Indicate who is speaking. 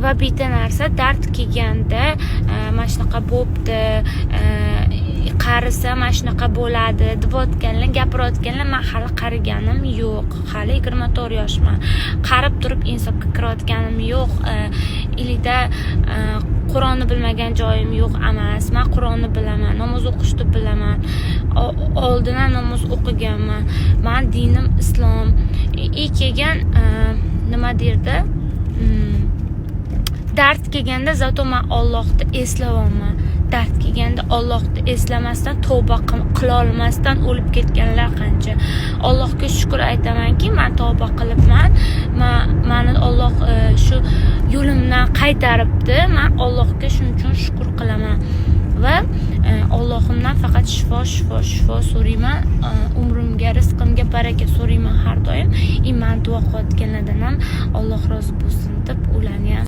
Speaker 1: va bitta narsa dard kelganda mana shunaqa bo'pti, qarisa mana shunaqa bo'ladi debotganlar, gapirayotganlar, men hali qariganim yo'q, hali 24 yoshman, qarib turib insofga kirayotganim yo'q, ilida Qur'onni bilmagan joyim yo'q emas. Men Qur'onni bilaman, namoz o'qishni bilaman, oldindan namoz o'qiganman, men dinim islom. Kelgan nima derdi, dard kelganda zato men Allohni eslayapman. Dard kelganda Allohni eslamasdan, tavba qila olmasdan o'lib ketganlar qancha. Allohga shukr aytamanki, men tavba qilibman. Meni Alloh shu yo'limdan qaytaribdi. Men Allohga shuning uchun shukr qilaman va Allohimdan faqat shifo so'rayman. Umrimga, rizqimga baraka so'rayman har doim. Men duo qilayotganlardan ham Alloh rozi bo'lsin deb o'ylayman.